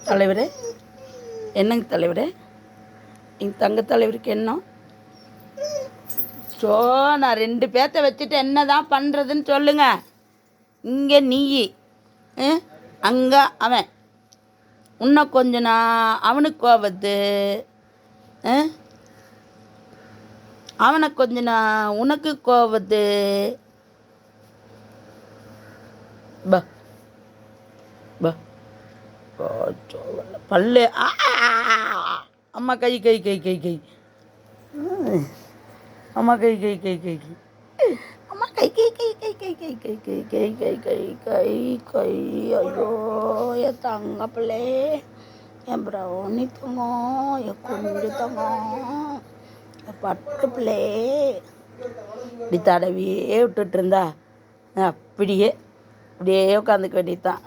தலைவரே, என்னங்க தலைவரே, எங்கள் தங்க தலைவருக்கு என்ன? நான் 2 பேர்த்த வச்சுட்டு என்ன தான் பண்ணுறதுன்னு சொல்லுங்க. இங்கே நீ, அங்கே அவன். இன்னும் கொஞ்சம் நான் அவனுக்கு கோவத்து, அவனை கொஞ்சம் நான் உனக்கு கோவத்து. பா பா பல்லு. அம்மா கை கை கை கை கை அம்மா கை கை கை கை கை அம்மா கை கை கை கை கை கை கை கை கை கை கை கை கை. ஐயோ என் தங்க பிள்ளை, என் ப்ரௌனி தங்கம், என் குஞ்சு தங்கம், என் பட்டு பிள்ளை. இப்படி தடவியே விட்டுட்டு இருந்தா அப்படியே இப்படியே உட்காந்துக்க வேண்டியதுதான்.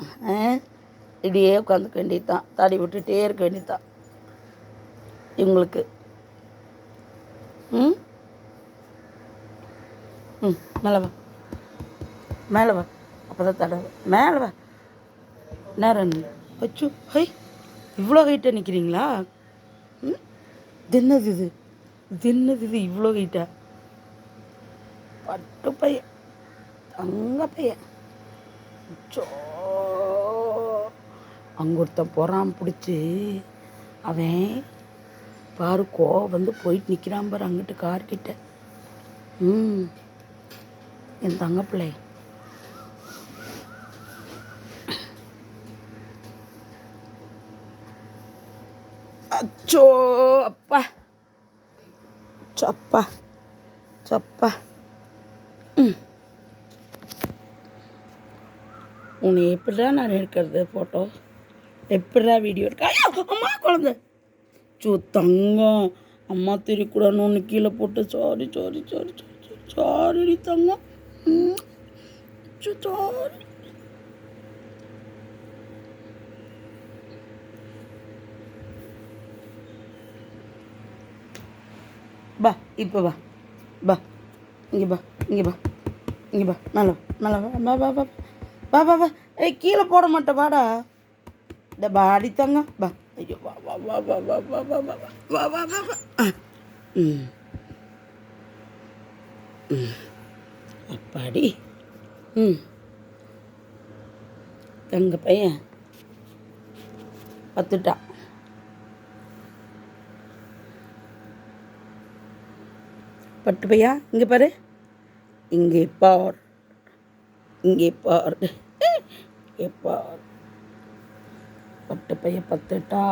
இப்படியே உட்காந்துக்க வேண்டியதுதான். தடவி விட்டுட்டே இருக்க வேண்டியதுதான் இவங்களுக்கு. மேலே வா, மேலே வா, அப்போ தான் தடவை. மேலே வா. நேரம் அச்சு. ஹை, இவ்வளோ ஹைட்டாக நிற்கிறீங்களா? இது என்னது இது? இது என்னது இது? இவ்வளோ ஹைட்டா? பட்டு பையன், தங்க பையன். அங்கே ஒருத்தன் போகிறான் பிடிச்சி. அவன் பாரு வந்து போயிட்டு நிற்கிறான் பாரு அங்கிட்டு கார்கிட்ட. என் தங்க பிள்ளை. அச்சோ அப்பா, சப்பா சப்பா. உன்னை எப்படிடா நான் எடுக்கிறது ஃபோட்டோ? எப்படிடா வீடியோ எடுக்க? அம்மா குழந்தை. தங்கம், அம்மா தெரியக்கூடாதுன்னு ஒன்று கீழே போட்டு. Sorry sorry sorry sorry sorry தங்கம். சாரி. பா, இப்போ வா, பா, இங்கே பா, இங்கே பா, இங்கே பா, மேலே மேலே வா, வா வா வா வா வா வா. ஏய், கீழே போட மாட்டேன், வாடா. இந்த பாடி தங்க, பா. ஐயோ, வா வா வா வா வா வா வா வா வா வா வா வா. அப்பாடி. தங்க பையன் பத்துட்டான். பட்டு பையா, இங்கே பாரு, இங்கே பார், இங்கே பார், இங்கே பார். பட்டு பைய பத்துட்டா,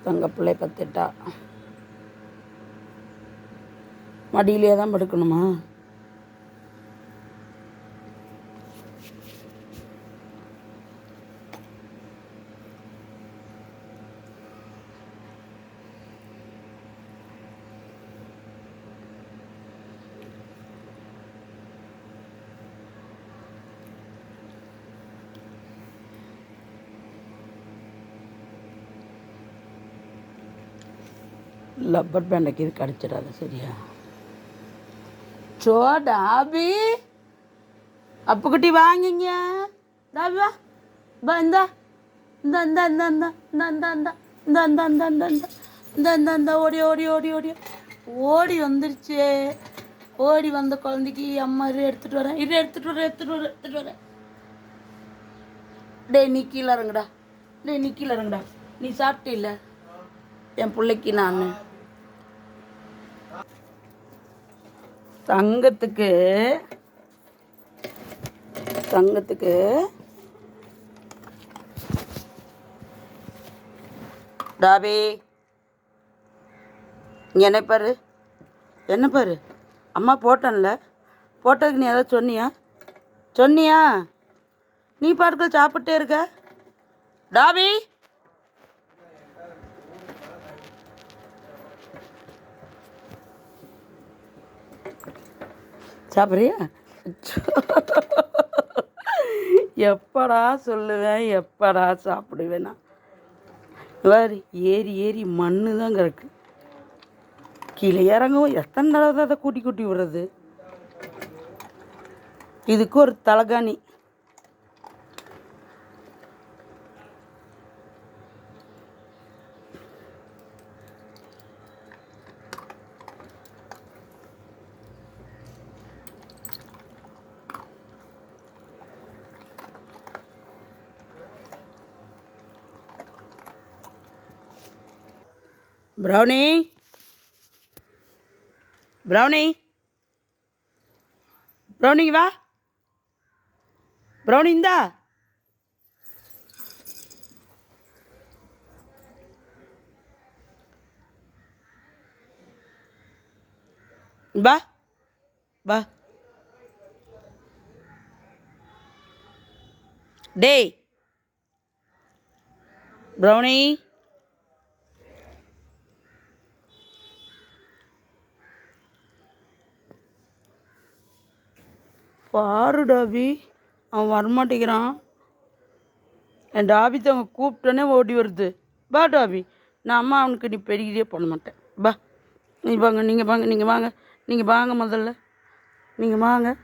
தங்க பிள்ளை பத்துட்டா. மடியிலே தான் படுக்கணுமா? லப்பர் பேண்டைக்கு இது கடிச்சிடாது, சரியா? டாபி, அப்புக்குட்டி வாங்கிங்க. டாபி வா, பா. இந்தா இந்த இந்த இந்த இந்த இந்த இந்த இந்த இந்த இந்த இந்த இந்த இந்த இந்த ஓடி ஓடி ஓடி ஓடி ஓடி வந்துருச்சு. ஓடி வந்த குழந்தைக்கு அம்மா எடுத்துகிட்டு வரேன், எடுத்துகிட்டு வரேன். டேய், நீ கீழே இறங்குடா. நீ கீழே இறங்குடா. நீ சாப்பிட்டில்ல என் பிள்ளைக்கு? நான் தங்கத்துக்கு டாபி, என்ன பாரு, என்ன பாரு. அம்மா போட்டேன்ல, போட்டதுக்கு நீ ஏதாவது சொன்னியா? நீ பாட்டுக்கள் சாப்பிட்டே இருக்க. டாபி, சாப்பிட்றியா? எப்படா சொல்லுவேன், எப்படா சாப்பிடுவேன்? நான் வேறு ஏறி ஏறி மண்ணு தான் கிடக்கு. கீழே இறங்கவும் எத்தனை தடவை அதை கூட்டி விடுறது? இதுக்கு ஒரு தலகாணி. ப்ரௌனி ப்ரௌனி ப்ரௌனி வா ப்ரௌனி இந்தா வா வா டேய் ப்ரௌனி பாரு டாபி அவன் வரமாட்டேங்கிறான். என் டாபி அவங்க கூப்பிட்டோன்னே ஓடி வருது. பா டாபி, நான் அம்மா அவனுக்கு நீ பெருகிட்டே பண்ண மாட்டேன். பா நீ வாங்க, நீங்கள் வாங்க, நீங்கள் வாங்க, நீங்கள் வாங்க, முதல்ல நீங்கள் வாங்க.